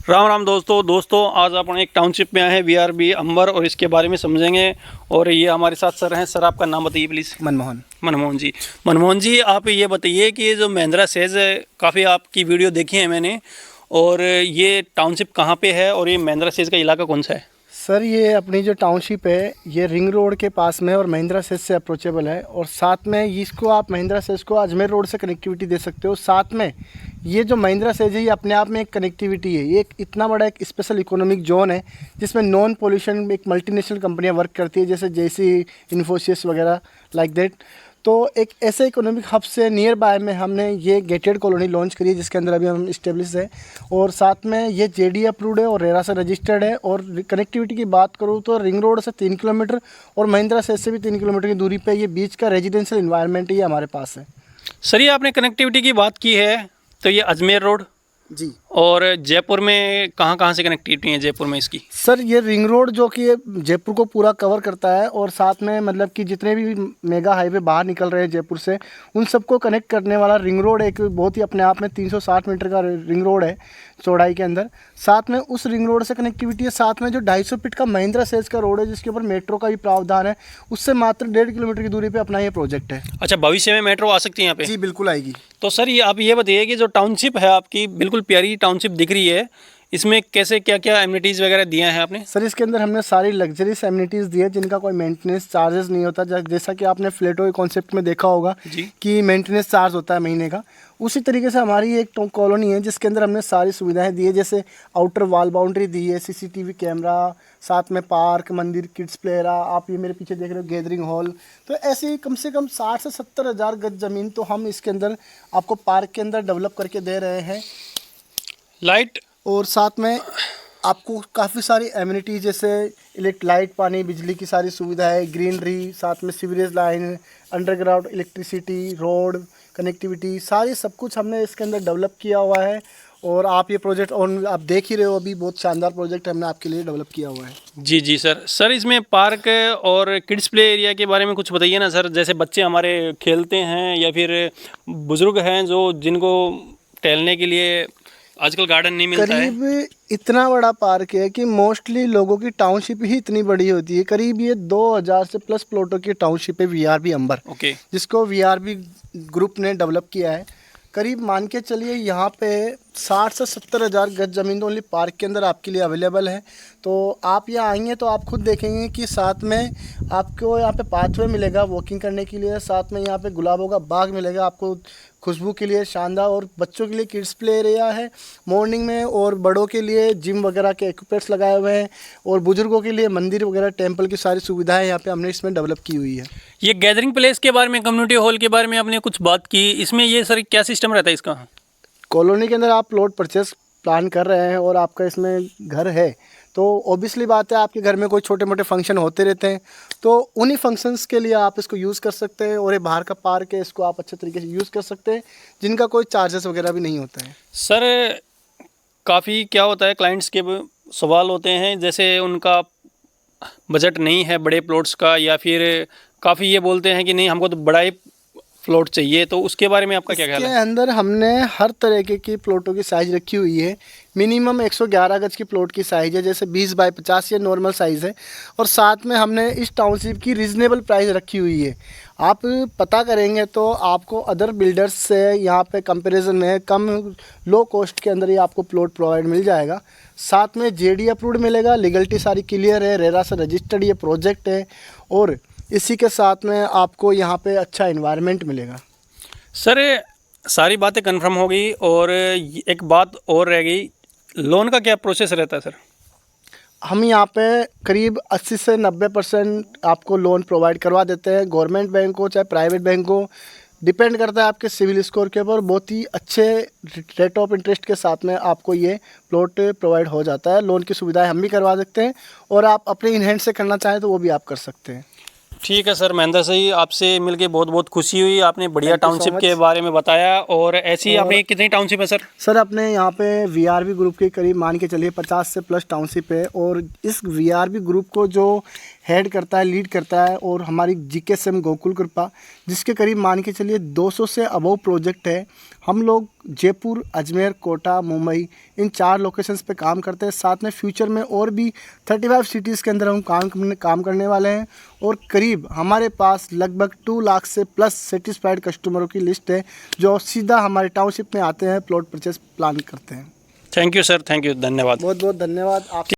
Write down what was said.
राम राम दोस्तों आज अपन एक टाउनशिप में आए हैं वीआरबी अंबर और इसके बारे में समझेंगे। और ये हमारे साथ सर हैं। सर आपका नाम बताइए प्लीज़। मनमोहन जी आप ये बताइए कि ये जो महिंद्रा सेज है, काफ़ी आपकी वीडियो देखी है मैंने, और ये टाउनशिप कहाँ पे है और ये महिंद्रा सेज का इलाका कौन सा है? सर ये अपनी जो टाउनशिप है ये रिंग रोड के पास में और महिंद्रा सेज से अप्रोचेबल है। और साथ में इसको आप महिंद्रा सेज को अजमेर रोड से कनेक्टिविटी दे सकते हो। साथ में ये जो महिंद्रा सेज है ये अपने आप में एक कनेक्टिविटी है। ये एक इतना बड़ा एक स्पेशल इकोनॉमिक जोन है जिसमें नॉन पोल्यूशन एक मल्टीनेशनल कंपनियां वर्क करती है, जैसे जेसी, इन्फोसिस वगैरह लाइक दैट। तो एक ऐसे इकोनॉमिक हब से नियर बाय में हमने ये गेटेड कॉलोनी लॉन्च करी है, जिसके अंदर अभी हम इस्टेब्लिश है। और साथ में ये जेडी अप्रूव्ड है और रेरा से रजिस्टर्ड है। और कनेक्टिविटी की बात करूँ तो रिंग रोड से 3 किलोमीटर और महिंद्रा सेज से भी 3 किलोमीटर की दूरी पे ये बीच का रेजिडेंशियल इन्वायरमेंट ही हमारे पास है। सर ये आपने कनेक्टिविटी की बात की है, तो ये अजमेर रोड जी। और जयपुर में कहाँ से कनेक्टिविटी है जयपुर में इसकी? सर ये रिंग रोड जो कि जयपुर को पूरा कवर करता है, और साथ में मतलब कि जितने भी मेगा हाईवे बाहर निकल रहे हैं जयपुर से, उन सबको कनेक्ट करने वाला रिंग रोड एक बहुत ही अपने आप में 360 मीटर का रिंग रोड है चौड़ाई के अंदर। साथ में उस रिंग रोड से कनेक्टिविटी है। साथ में जो 250 फीट का महिंद्रा सेज का रोड है जिसके ऊपर मेट्रो का भी प्रावधान है, उससे मात्र 1.5 किलोमीटर की दूरी पर अपना ये प्रोजेक्ट है। अच्छा, भविष्य में मेट्रो आ सकती है यहाँ पे? जी बिल्कुल आएगी। तो सर ये आप ये बताइए कि जो टाउनशिप है आपकी बिल्कुल प्यारी टाउनशिप दिख रही है, इसमें कैसे क्या क्या एमिनिटीज़ वगैरह दिया है आपने? सर इसके अंदर हमने सारी लग्जरीज एमिनिटीज़ दी है जिनका कोई मेंटेनेंस चार्जेस नहीं होता। जैसा कि आपने फ्लैटो के कॉन्सेप्ट में देखा होगा कि मेंटेनेंस चार्ज होता है महीने का, उसी तरीके से हमारी एक कॉलोनी है जिसके अंदर हमने सारी सुविधाएं दी है। जैसे आउटर वॉल बाउंड्री दी है, सीसीटीवी कैमरा, साथ में पार्क, मंदिर, किड्स प्ले एरिया, आप ये मेरे पीछे देख रहे हो गैदरिंग हॉल। तो ऐसे ही कम से कम 60 से 70 हज़ार गज ज़मीन तो हम इसके अंदर आपको पार्क के अंदर डेवलप करके दे रहे हैं। लाइट और साथ में आपको काफ़ी सारी एमिनिटीज जैसे लाइट, पानी, बिजली की सारी सुविधा है, ग्रीनरी, साथ में sewerage line, underground electricity, road connectivity, सारी सब कुछ हमने इसके अंदर डेवलप किया हुआ है। और आप ये प्रोजेक्ट और आप देख ही रहे हो, अभी बहुत शानदार प्रोजेक्ट हमने आपके लिए डेवलप किया हुआ है। जी सर इसमें पार्क और किड्स प्ले एरिया के बारे में कुछ बताइए ना सर। जैसे बच्चे हमारे खेलते हैं या फिर बुजुर्ग हैं जो जिनको टहलने के लिए आजकल गार्डन नहीं मिलता है। करीब इतना बड़ा पार्क है कि मोस्टली लोगों की टाउनशिप ही इतनी बड़ी होती है। करीब ये 2000 से प्लस प्लॉटों की टाउनशिप है वीआरबी अंबर, ओके, जिसको वीआरबी ग्रुप ने डेवलप किया है। करीब मान के चलिए यहाँ पे 60 से 70 हज़ार गज ज़मीन ओनली पार्क के अंदर आपके लिए अवेलेबल है। तो आप यहाँ आएंगे तो आप खुद देखेंगे कि साथ में आपको यहाँ पे पाथवे मिलेगा वॉकिंग करने के लिए, साथ में यहाँ पे गुलाबों का बाग मिलेगा आपको खुशबू के लिए शानदार, और बच्चों के लिए किड्स प्ले एरिया है मॉर्निंग में, और बड़ों के लिए जिम वगैरह के इक्विपमेंट्स लगाए हुए हैं, और बुजुर्गों के लिए मंदिर वगैरह टेंपल की सारी सुविधाएं यहाँ पे हमने इसमें डेवलप की हुई है। ये गैदरिंग प्लेस के बारे में, कम्युनिटी हॉल के बारे में आपने कुछ बात की, इसमें ये सर क्या सिस्टम रहता है इसका? कॉलोनी के अंदर आप प्लॉट परचेस प्लान कर रहे हैं और आपका इसमें घर है, तो ऑब्वियसली बात है आपके घर में कोई छोटे मोटे फंक्शन होते रहते हैं, तो उन्हीं फंक्शंस के लिए आप इसको यूज़ कर सकते हैं। और ये बाहर का पार्क है, इसको आप अच्छे तरीके से यूज़ कर सकते हैं, जिनका कोई चार्जेस वगैरह भी नहीं होता है। सर काफ़ी क्या होता है, क्लाइंट्स के सवाल होते हैं, जैसे उनका बजट नहीं है बड़े प्लॉट्स का, या फिर काफ़ी ये बोलते हैं कि नहीं हमको तो बड़ा ही प्लॉट चाहिए, तो उसके बारे में आपका क्या ख्याल है? इसके अंदर हमने हर तरह की प्लॉटों की साइज़ रखी हुई है। मिनिमम 111 गज की प्लॉट की साइज़ है, जैसे 20 बाई 50 ये नॉर्मल साइज़ है। और साथ में हमने इस टाउनशिप की रीज़नेबल प्राइस रखी हुई है। आप पता करेंगे तो आपको अदर बिल्डर्स से यहाँ पे कंपैरिजन में कम लो कॉस्ट के अंदर ही आपको प्लॉट प्रोवाइड मिल जाएगा। साथ में जेडी अप्रूव्ड मिलेगा, लीगलिटी सारी क्लियर है, रेरा से रजिस्टर्ड ये प्रोजेक्ट है, और इसी के साथ में आपको यहाँ पे अच्छा एनवायरनमेंट मिलेगा। सर सारी बातें कंफर्म हो गई, और एक बात और रह गई, लोन का क्या प्रोसेस रहता है सर? हम यहाँ पे करीब 80 से 90% आपको लोन प्रोवाइड करवा देते हैं। गवर्नमेंट बैंक हो चाहे प्राइवेट बैंक हो, डिपेंड करता है आपके सिविल स्कोर के ऊपर। बहुत ही अच्छे रेट ऑफ इंटरेस्ट के साथ में आपको ये प्लॉट प्रोवाइड हो जाता है। लोन की सुविधाएं हम भी करवा सकते हैं, और आप अपने इन हैंड से करना चाहें तो वो भी आप कर सकते हैं। ठीक है सर, महेंद्र सही, आपसे मिलके बहुत बहुत खुशी हुई। आपने बढ़िया टाउनशिप के बारे में बताया, और ऐसी आपने कितनी टाउनशिप है सर? सर अपने यहाँ पे वीआरबी ग्रुप के करीब मान के चलिए 50 से प्लस टाउनशिप है। और इस वीआरबी ग्रुप को जो हेड करता है, लीड करता है, और हमारी GKSM गोकुल कृपा, जिसके करीब मान के चलिए 200 से अबव प्रोजेक्ट है। हम लोग जयपुर, अजमेर, कोटा, मुंबई इन 4 लोकेशंस पे काम करते हैं। साथ में फ्यूचर में और भी 35 सिटीज़ के अंदर हम काम करने वाले हैं, और करीब हमारे पास लगभग 2 लाख से प्लस सेटिस्फाइड कस्टमरों की लिस्ट है जो सीधा हमारे टाउनशिप में आते हैं, प्लॉट परचेस प्लान करते हैं। Thank you sir, thank you, धन्यवाद। बहुत बहुत धन्यवाद आप।